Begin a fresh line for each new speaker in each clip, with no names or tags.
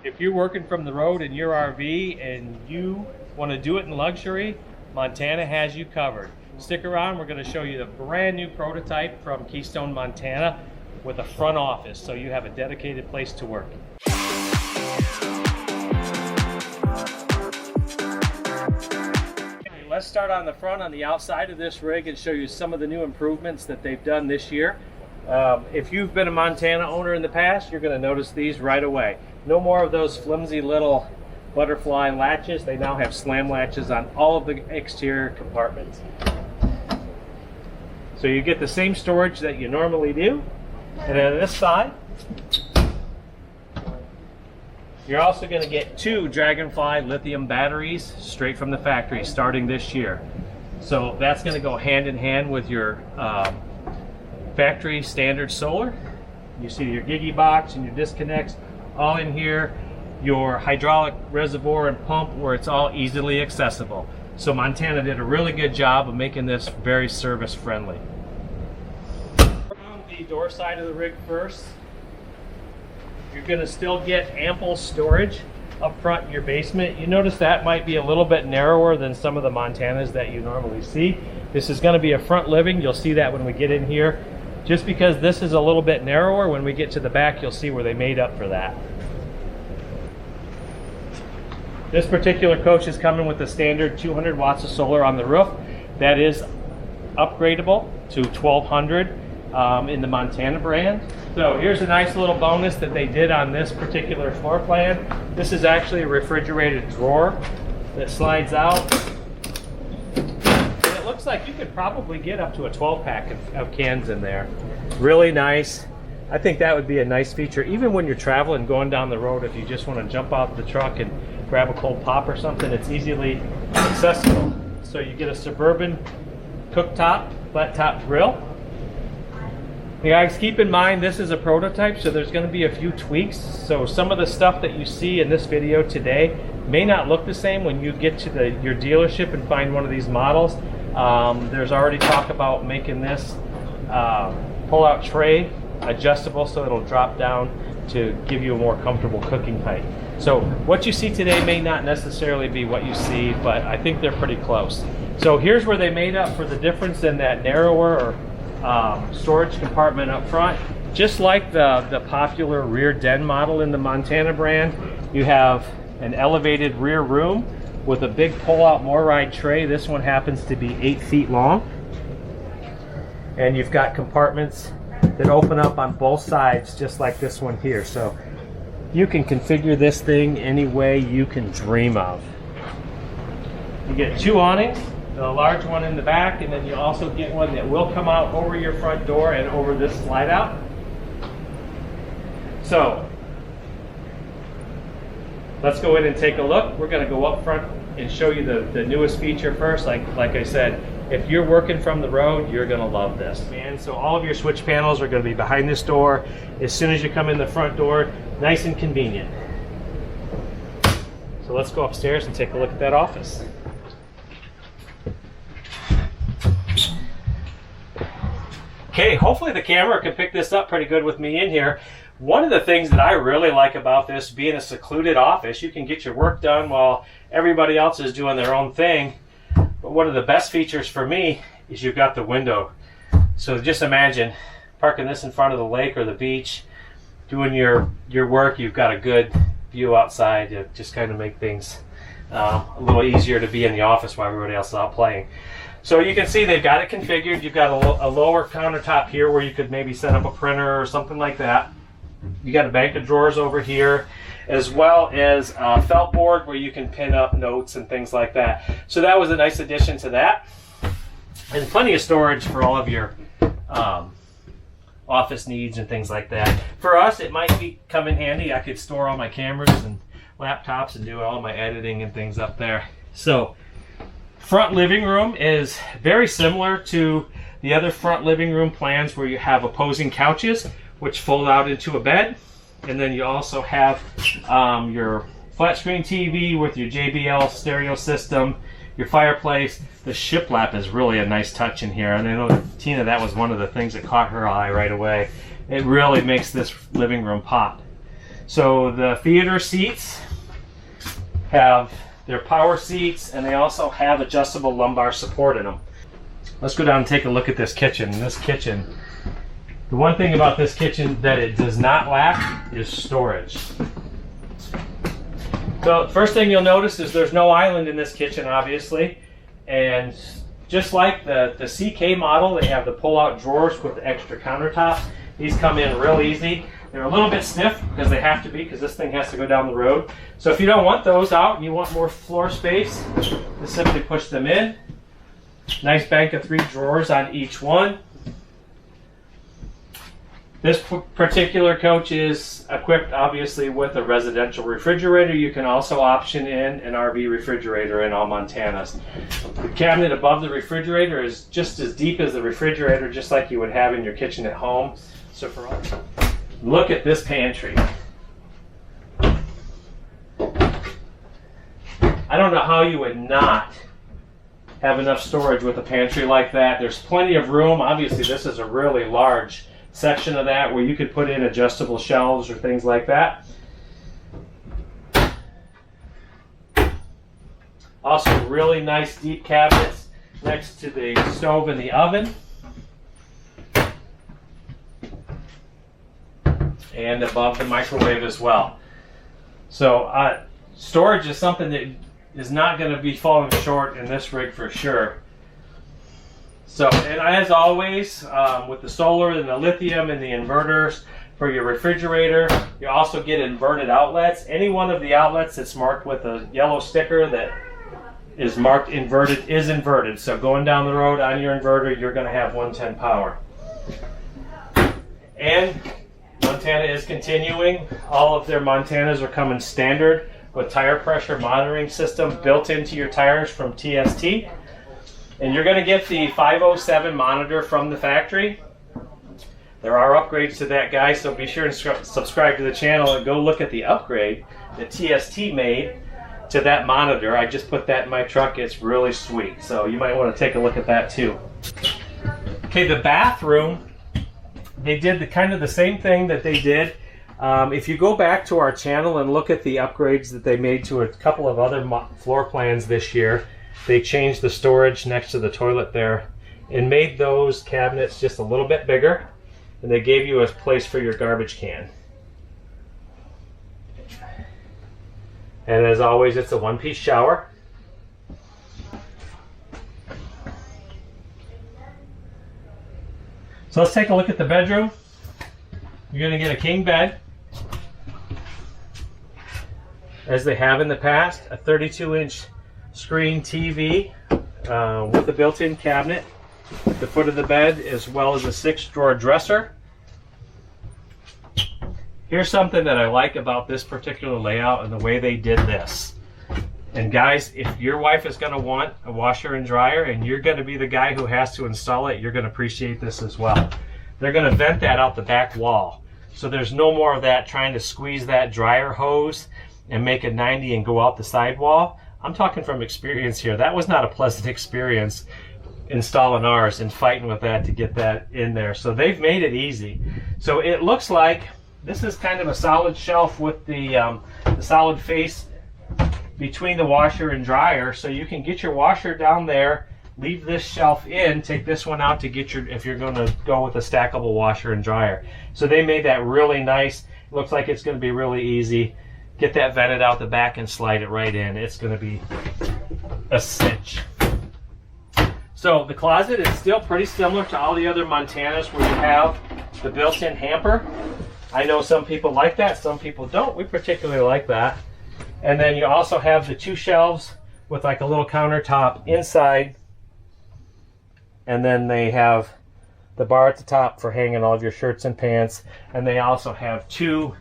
If you're working from the road in your RV and you want to do it in luxury, Montana has you covered. Stick around, we're going to show you the brand new prototype from Keystone Montana with a front office, so you have a dedicated place to work. Let's start on the front, on the outside of this rig, and show you some of the new improvements that they've done this year. If you've been a Montana owner in the past, you're going to notice these right away. No more of those flimsy little butterfly latches. They now have slam latches on all of the exterior compartments. So you get the same storage that you normally do. And then on this side, you're also going to get 2 Dragonfly lithium batteries straight from the factory starting this year. So that's going to go hand in hand with your factory standard solar. You see your Gigi box and your disconnects all in here, your hydraulic reservoir and pump where it's all easily accessible. So Montana did a really good job of making this very service friendly. On the door side of the rig first, you're going to still get ample storage up front in your basement. You notice that might be a little bit narrower than some of the Montanas that you normally see. This is going to be a front living. You'll see that when we get in here. Just because this is a little bit narrower, when we get to the back, you'll see where they made up for that. This particular coach is coming with the standard 200 watts of solar on the roof. That is upgradable to 1200 in the Montana brand. So here's a nice little bonus that they did on this particular floor plan. This is actually a refrigerated drawer that slides out. Looks like you could probably get up to a 12-pack of cans in there. Really nice. I think that would be a nice feature even when you're traveling, going down the road. If you just want to jump out the truck and grab a cold pop or something, it's easily accessible. So you get a Suburban cooktop, flat top grill. You guys, keep in mind this is a prototype, so there's going to be a few tweaks. So some of the stuff that you see in this video today may not look the same when you get to your dealership and find one of these models. There's already talk about making this pull-out tray adjustable so it'll drop down to give you a more comfortable cooking height. So what you see today may not necessarily be what you see, but I think they're pretty close. So here's where they made up for the difference in that narrower storage compartment up front. Just like the popular rear den model in the Montana brand, you have an elevated rear room with a big pull-out MORryde tray. This one happens to be 8 feet long. And you've got compartments that open up on both sides just like this one here. So you can configure this thing any way you can dream of. You get 2 awnings, the large one in the back, and then you also get one that will come out over your front door and over this slide out. So let's go in and take a look. We're going to go up front and show you the newest feature first. Like I said, if you're working from the road, you're going to love this. And so all of your switch panels are going to be behind this door. As soon as you come in the front door, nice and convenient. So let's go upstairs and take a look at that office. Okay, hopefully the camera can pick this up pretty good with me in here. One of the things that I really like about this being a secluded office, you can get your work done while everybody else is doing their own thing. But one of the best features for me is you've got the window. So just imagine parking this in front of the lake or the beach, doing your work. You've got a good view outside to just kind of make things a little easier to be in the office while everybody else is out playing. So you can see they've got it configured. You've got a lower countertop here where you could maybe set up a printer or something like that. You got a bank of drawers over here, as well as a felt board where you can pin up notes and things like that. So that was a nice addition to that. And plenty of storage for all of your office needs and things like that. For us, it might come in handy. I could store all my cameras and laptops and do all my editing and things up there. So front living room is very similar to the other front living room plans where you have opposing couches which fold out into a bed. And then you also have your flat screen TV with your JBL stereo system, your fireplace. The shiplap is really a nice touch in here. And I know Tina, that was one of the things that caught her eye right away. It really makes this living room pop. So the theater seats have their power seats, and they also have adjustable lumbar support in them. Let's go down and take a look at this kitchen. This kitchen, the one thing about this kitchen that it does not lack is storage. So first thing you'll notice is there's no island in this kitchen, obviously, and just like the CK model, they have the pull-out drawers with the extra countertops. These come in real easy. They're a little bit stiff because they have to be, because this thing has to go down the road. So if you don't want those out and you want more floor space, just simply push them in. Nice bank of 3 drawers on each one. This particular coach is equipped obviously with a residential refrigerator. You can also option in an RV refrigerator in all Montanas. The cabinet above the refrigerator is just as deep as the refrigerator, just like you would have in your kitchen at home. So for all, look at this pantry. I don't know how you would not have enough storage with a pantry like that. There's plenty of room. Obviously this is a really large section of that where you could put in adjustable shelves or things like that. Also really nice deep cabinets next to the stove and the oven. And above the microwave as well. So storage is something that is not going to be falling short in this rig for sure. So, and as always, with the solar and the lithium and the inverters for your refrigerator, you also get inverted outlets. Any one of the outlets that's marked with a yellow sticker that is marked inverted is inverted. So going down the road on your inverter, you're going to have 110 power. And Montana is continuing. All of their Montanas are coming standard with tire pressure monitoring system built into your tires from TST. And you're going to get the 507 monitor from the factory. There are upgrades to that, guys, so be sure to subscribe to the channel and go look at the upgrade that TST made to that monitor. I just put that in my truck. It's really sweet, so you might want to take a look at that too. Okay, the bathroom, they did kind of the same thing that they did. If you go back to our channel and look at the upgrades that they made to a couple of other floor plans this year, they changed the storage next to the toilet there and made those cabinets just a little bit bigger, and they gave you a place for your garbage can. And as always, it's a one-piece shower. So let's take a look at the bedroom. You're going to get a king bed, as they have in the past, a 32-inch screen TV with a built-in cabinet at the foot of the bed, as well as a 6-drawer dresser. Here's something that I like about this particular layout and the way they did this. And guys, if your wife is going to want a washer and dryer and you're going to be the guy who has to install it, you're going to appreciate this as well. They're going to vent that out the back wall. So there's no more of that trying to squeeze that dryer hose and make a 90 and go out the sidewall. I'm talking from experience here. That was not a pleasant experience installing ours and fighting with that to get that in there. So they've made it easy. So it looks like this is kind of a solid shelf with the solid face between the washer and dryer. So you can get your washer down there, leave this shelf in, take this one out to get your, if you're going to go with a stackable washer and dryer. So they made that really nice. It looks like it's going to be really easy. Get that vented out the back and slide it right in. It's going to be a cinch. So the closet is still pretty similar to all the other Montanas where you have the built-in hamper. I know some people like that, some people don't. We particularly like that. And then you also have the 2 shelves with like a little countertop inside. And then they have the bar at the top for hanging all of your shirts and pants. And they also have 2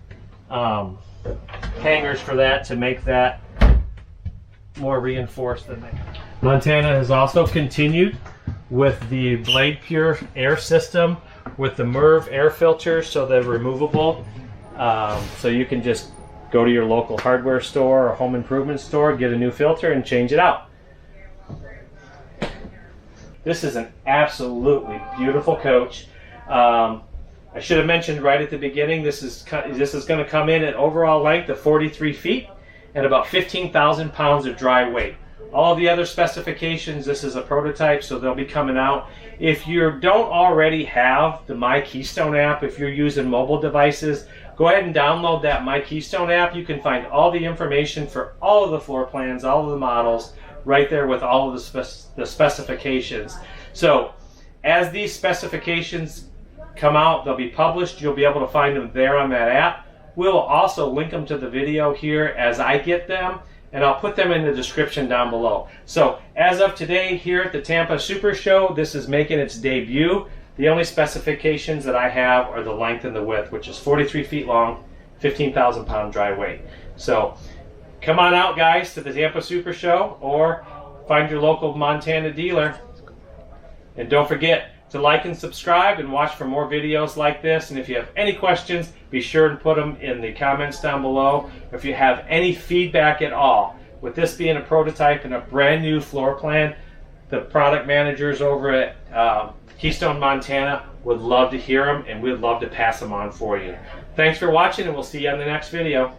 hangers for that to make that more reinforced than that. Montana has also continued with the Blade Pure air system with the MERV air filters, so they're removable. So you can just go to your local hardware store or home improvement store, get a new filter and change it out. This is an absolutely beautiful coach. I should have mentioned right at the beginning, this is going to come in at overall length of 43 feet and about 15,000 pounds of dry weight. All of the other specifications, this is a prototype, so they'll be coming out. If you don't already have the My Keystone app, if you're using mobile devices, go ahead and download that My Keystone app. You can find all the information for all of the floor plans, all of the models, right there with all of the specifications. So as these specifications come out, they'll be published. You'll be able to find them there on that app. We'll also link them to the video here as I get them, and I'll put them in the description down below. So as of today here at the Tampa Super Show, this is making its debut. The only specifications that I have are the length and the width, which is 43 feet long, 15,000 pound dry weight. So come on out, guys, to the Tampa Super Show, or find your local Montana dealer. And don't forget to like and subscribe and watch for more videos like this. And if you have any questions, be sure and put them in the comments down below. If you have any feedback at all, with this being a prototype and a brand new floor plan, the product managers over at Keystone Montana would love to hear them, and we'd love to pass them on for you. Thanks for watching, and we'll see you on the next video.